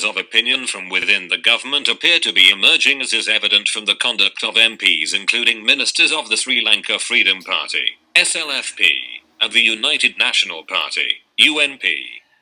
of opinion from within the government appear to be emerging, as is evident from the conduct of MPs including ministers of the Sri Lanka Freedom Party, SLFP, and the United National Party, UNP.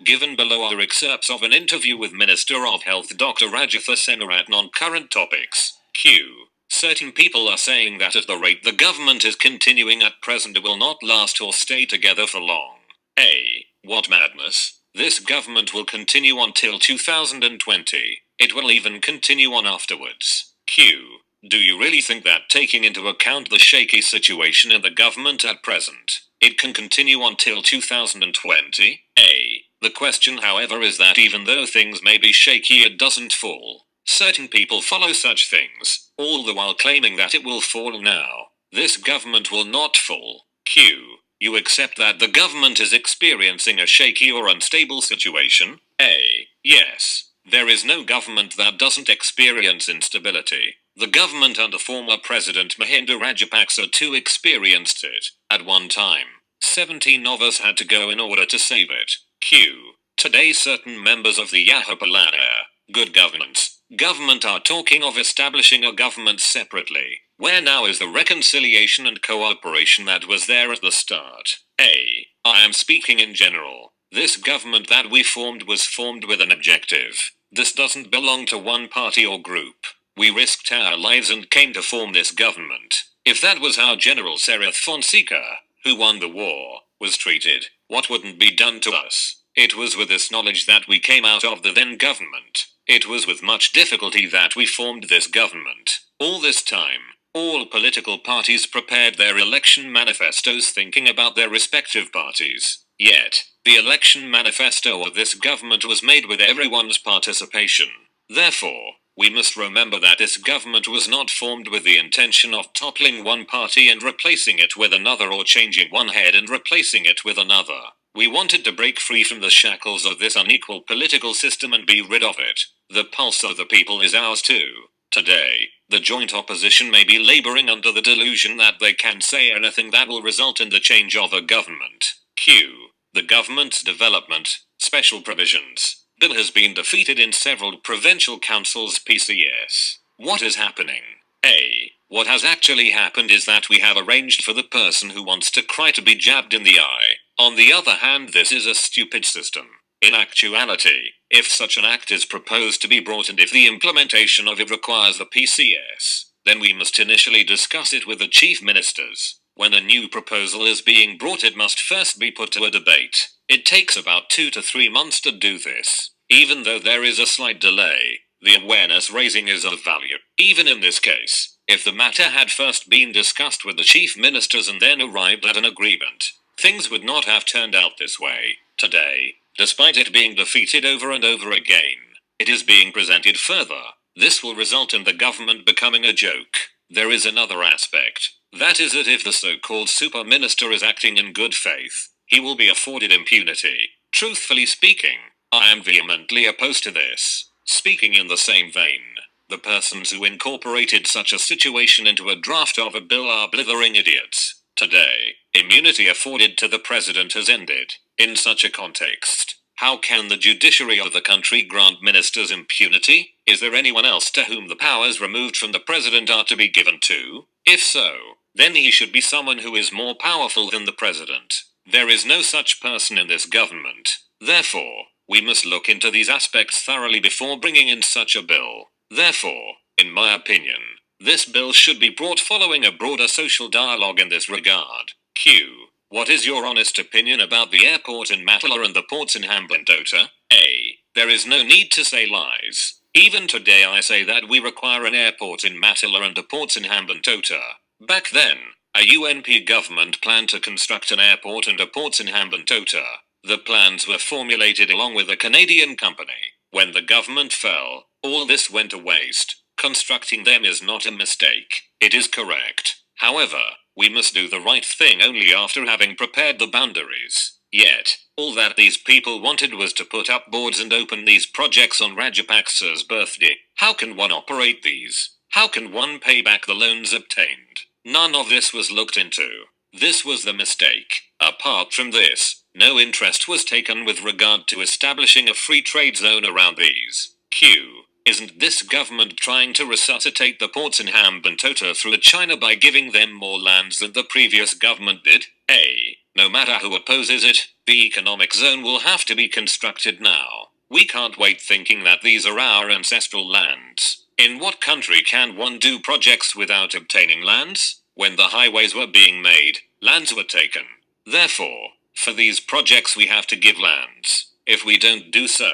Given below are excerpts of an interview with Minister of Health Dr. Rajitha Senaratne on current topics. Q. Certain people are saying that at the rate the government is continuing at present it will not last or stay together for long. A. What madness? This government will continue until 2020. It will even continue on afterwards. Q. Do you really think that, taking into account the shaky situation in the government at present, it can continue until 2020? A. The question, however, is that even though things may be shaky, it doesn't fall. Certain people follow such things, all the while claiming that it will fall now. This government will not fall. Q. You accept that the government is experiencing a shaky or unstable situation? A. Yes. There is no government that doesn't experience instability. The government under former President Mahinda Rajapaksa too experienced it. At one time, 17 of us had to go in order to save it. Q. Today certain members of the Yahapalana, good government are talking of establishing a government separately. Where now is the reconciliation and cooperation that was there at the start? A. I am speaking in general. This government that we formed was formed with an objective. This doesn't belong to one party or group. We risked our lives and came to form this government. If that was how General Sereth Fonseca, who won the war, was treated, what wouldn't be done to us? It was with this knowledge that we came out of the then government. It was with much difficulty that we formed this government. All this time, all political parties prepared their election manifestos thinking about their respective parties. Yet, the election manifesto of this government was made with everyone's participation. Therefore, we must remember that this government was not formed with the intention of toppling one party and replacing it with another, or changing one head and replacing it with another. We wanted to break free from the shackles of this unequal political system and be rid of it. The pulse of the people is ours too. Today, the joint opposition may be laboring under the delusion that they can say anything that will result in the change of a government. Q. The government's development, special provisions bill has been defeated in several provincial councils PCS. What is happening? A. What has actually happened is that we have arranged for the person who wants to cry to be jabbed in the eye. On the other hand, this is a stupid system. In actuality, if such an act is proposed to be brought and if the implementation of it requires the PCS, then we must initially discuss it with the chief ministers. When a new proposal is being brought, it must first be put to a debate. It takes about 2 to 3 months to do this. Even though there is a slight delay, the awareness raising is of value. Even in this case, if the matter had first been discussed with the chief ministers and then arrived at an agreement, things would not have turned out this way. Today, despite it being defeated over and over again, it is being presented further. This will result in the government becoming a joke. There is another aspect. That is that if the so-called super minister is acting in good faith, he will be afforded impunity. Truthfully speaking, I am vehemently opposed to this. Speaking in the same vein, the persons who incorporated such a situation into a draft of a bill are blithering idiots. Today, immunity afforded to the president has ended. In such a context, how can the judiciary of the country grant ministers impunity? Is there anyone else to whom the powers removed from the president are to be given to? If so, then he should be someone who is more powerful than the president. There is no such person in this government. Therefore, we must look into these aspects thoroughly before bringing in such a bill. Therefore, in my opinion, this bill should be brought following a broader social dialogue in this regard. Q. What is your honest opinion about the airport in Matala and the ports in Hambantota? A. There is no need to say lies. Even today I say that we require an airport in Matala and the ports in Hambantota. Back then, a UNP government planned to construct an airport and a ports in Hambantota. The plans were formulated along with a Canadian company. When the government fell, all this went to waste. Constructing them is not a mistake. It is correct. However, we must do the right thing only after having prepared the boundaries. Yet, all that these people wanted was to put up boards and open these projects on Rajapaksa's birthday. How can one operate these? How can one pay back the loans obtained? None of this was looked into. This was the mistake. Apart from this, no interest was taken with regard to establishing a free trade zone around these Q. Isn't this government trying to resuscitate the ports in Hambantota through China by giving them more lands than the previous government did? A. No matter who opposes it, the economic zone will have to be constructed now. We can't wait thinking that these are our ancestral lands. In what country can one do projects without obtaining lands? When the highways were being made, lands were taken. Therefore, for these projects we have to give lands. If we don't do so,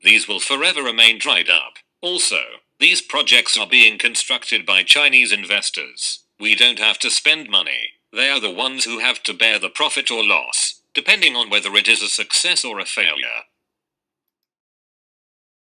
these will forever remain dried up. Also, these projects are being constructed by Chinese investors. We don't have to spend money. They are the ones who have to bear the profit or loss, depending on whether it is a success or a failure.